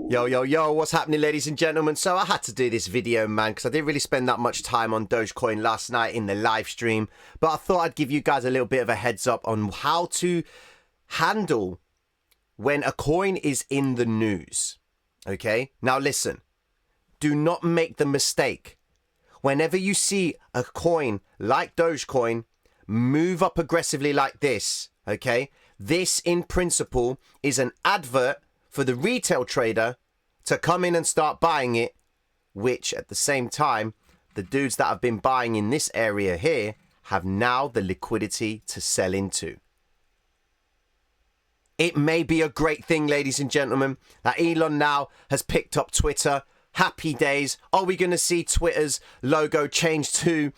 Yo, what's happening, ladies and gentlemen? So I had to do this video, man, because I didn't really spend that much time on Dogecoin last night in the live stream. But I thought I'd give you guys a little bit of a heads up on how to handle when a coin is in the news. Okay? Now listen, do not make the mistake. Whenever you see a coin like Dogecoin move up aggressively like this, okay? This, in principle, is an advert for the retail trader to come in and start buying it, which at the same time, the dudes that have been buying in this area here have now the liquidity to sell into. It may be a great thing, ladies and gentlemen, that Elon now has picked up Twitter. Happy days. Are we going to see Twitter's logo change to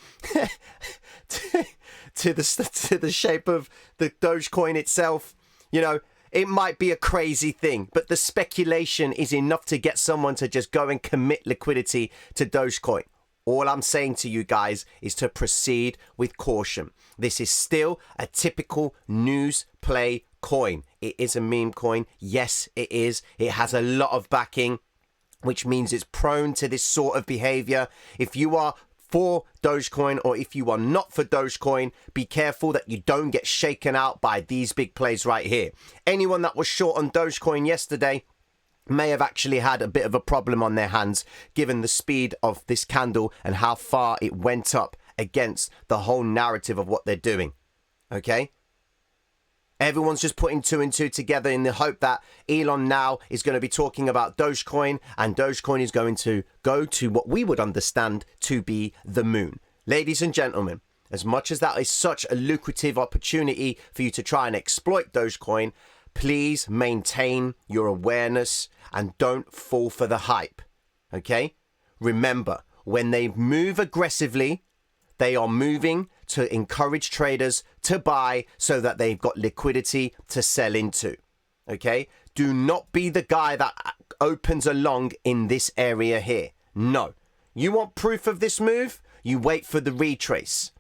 to the shape of the Dogecoin itself? You know, it might be a crazy thing, but the speculation is enough to get someone to just go and commit liquidity to Dogecoin. All I'm saying to you guys is to proceed with caution. This is still a typical news play coin. It is a meme coin. Yes, it is. It has a lot of backing, which means it's prone to this sort of behavior. If you are for Dogecoin or if you are not for Dogecoin, be careful that you don't get shaken out by these big plays right here. Anyone that was short on Dogecoin yesterday may have actually had a bit of a problem on their hands given the speed of this candle and how far it went up against the whole narrative of what they're doing. Okay? Everyone's just putting two and two together in the hope that Elon now is going to be talking about Dogecoin, and Dogecoin is going to go to what we would understand to be the moon. Ladies and gentlemen, as much as that is such a lucrative opportunity for you to try and exploit Dogecoin, please maintain your awareness and don't fall for the hype. Okay? Remember, when they move aggressively, they are moving to encourage traders to buy so that they've got liquidity to sell into. Okay? Do not be the guy that opens a long in this area here. No. You want proof of this move? You wait for the retrace.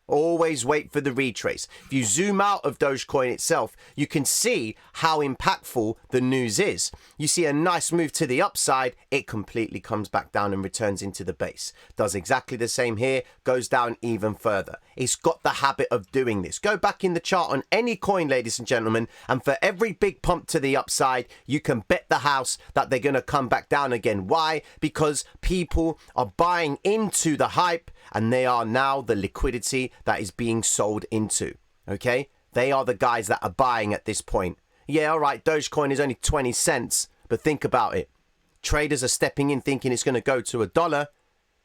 Always wait for the retrace. If you zoom out of Dogecoin itself, you can see how impactful the news is. You see a nice move to the upside, it completely comes back down and returns into the base. Does exactly the same here, goes down even further. It's got the habit of doing this. Go back in the chart on any coin, ladies and gentlemen, and for every big pump to the upside, you can bet the house that they're going to come back down again. Why? Because people are buying into the hype, and they are now the liquidity that is being sold into. Okay? They are the guys that are buying at this point. Yeah, all right, Dogecoin is only 20 cents, but think about it. Traders are stepping in thinking it's going to go to $1,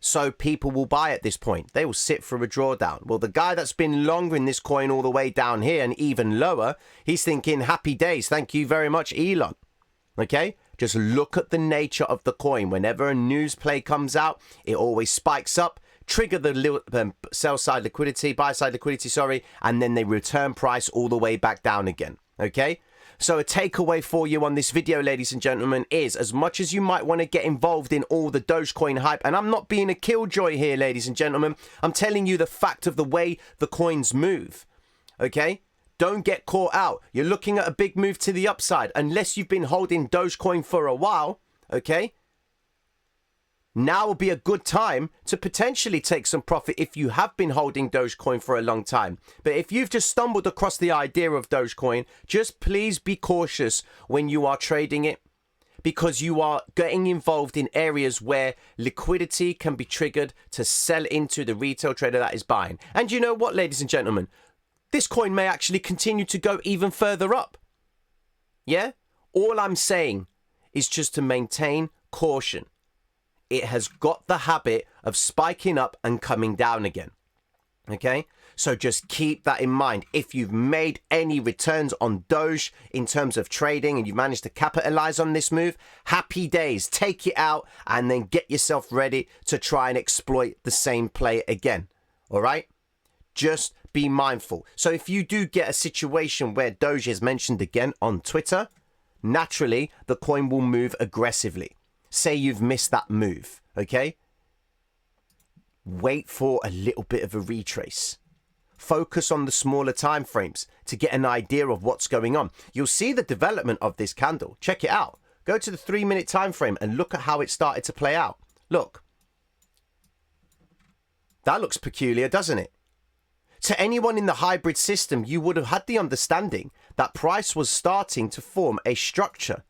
so people will buy at this point. They will sit for a drawdown. Well, the guy that's been longer in this coin all the way down here and even lower, he's thinking, happy days, thank you very much, Elon. Okay? Just look at the nature of the coin. Whenever a news play comes out, it always spikes up, trigger the sell side liquidity, buy side liquidity, sorry, and then they return price all the way back down again. Okay? So a takeaway for you on this video, ladies and gentlemen, is as much as you might want to get involved in all the Dogecoin hype, and I'm not being a killjoy here, ladies and gentlemen, I'm telling you the fact of the way the coins move. Okay? Don't get caught out. You're looking at a big move to the upside, unless you've been holding Dogecoin for a while. Okay? Now will be a good time to potentially take some profit if you have been holding Dogecoin for a long time. But if you've just stumbled across the idea of Dogecoin, just please be cautious when you are trading it, because you are getting involved in areas where liquidity can be triggered to sell into the retail trader that is buying. And you know what, ladies and gentlemen? This coin may actually continue to go even further up. Yeah? All I'm saying is just to maintain caution. It has got the habit of spiking up and coming down again. Okay? So just keep that in mind. If you've made any returns on Doge in terms of trading and you've managed to capitalize on this move, happy days. Take it out and then get yourself ready to try and exploit the same play again. All right? Just be mindful. So if you do get a situation where Doge is mentioned again on Twitter, naturally the coin will move aggressively. Say you've missed that move, okay? Wait for a little bit of a retrace. Focus on the smaller time frames to get an idea of what's going on. You'll see the development of this candle. Check it out. Go to the 3-minute time frame and look at how it started to play out. Look. That looks peculiar, doesn't it? To anyone in the hybrid system, you would have had the understanding that price was starting to form a structure.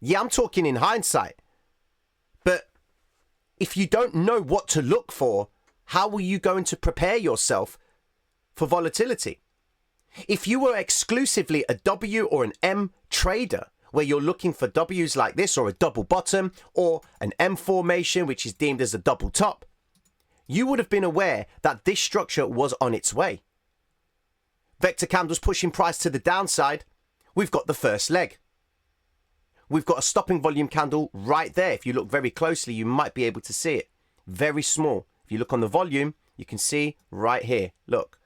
Yeah, I'm talking in hindsight. But if you don't know what to look for, how are you going to prepare yourself for volatility? If you were exclusively a W or an M trader, where you're looking for W's like this, or a double bottom, or an M formation, which is deemed as a double top, you would have been aware that this structure was on its way. Vector candles pushing price to the downside. We've got the first leg. We've got a stopping volume candle right there. If you look very closely, you might be able to see it. Very small. If you look on the volume, you can see right here. Look.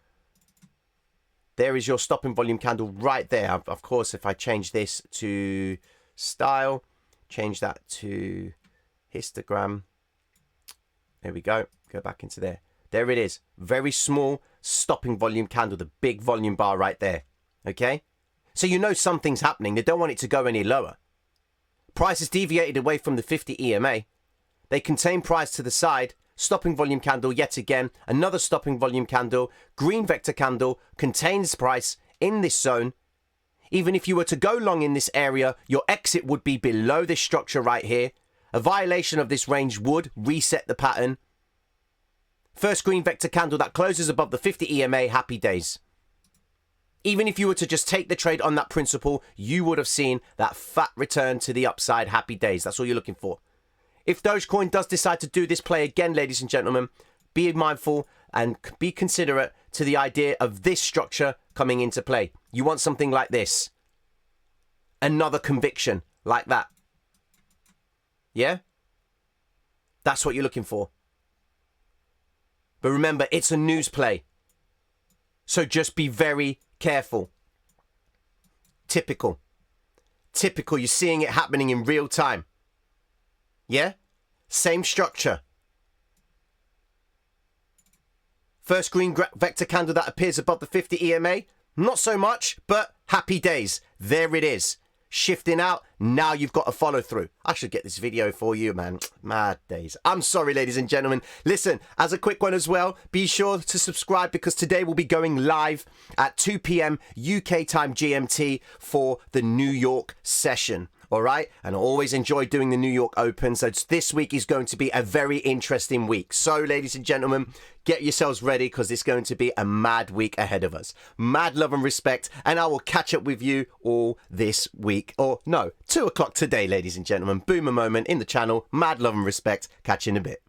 There is your stopping volume candle right there. Of course, if I change this to style, change that to histogram. There we go. Go back into there. There it is. Very small stopping volume candle. The big volume bar right there. Okay? So you know something's happening. They don't want it to go any lower. Price has deviated away from the 50 EMA. They contain price to the side. Stopping volume candle yet again. Another stopping volume candle. Green vector candle contains price in this zone. Even if you were to go long in this area, your exit would be below this structure right here. A violation of this range would reset the pattern. First green vector candle that closes above the 50 EMA, happy days. Even if you were to just take the trade on that principle, you would have seen that fat return to the upside, happy days. That's all you're looking for. If Dogecoin does decide to do this play again, ladies and gentlemen, be mindful and be considerate to the idea of this structure coming into play. You want something like this. Another conviction like that. Yeah? That's what you're looking for. But remember, it's a news play. So just be very careful. Typical. Typical. You're seeing it happening in real time. Yeah? Same structure. First green vector candle that appears above the 50 EMA. Not so much, but happy days. There it is. Shifting out. Now you've got a follow through. I should get this video for you, man. Mad days. I'm sorry, ladies and gentlemen. Listen, as a quick one as well, be sure to subscribe because today we'll be going live at 2 p.m. UK time GMT for the New York session. All right. And I always enjoy doing the New York Open. So this week is going to be a very interesting week. So, ladies and gentlemen, get yourselves ready because it's going to be a mad week ahead of us. Mad love and respect. And I will catch up with you all this week. Or no, 2 o'clock today, ladies and gentlemen. Boomer moment in the channel. Mad love and respect. Catch you in a bit.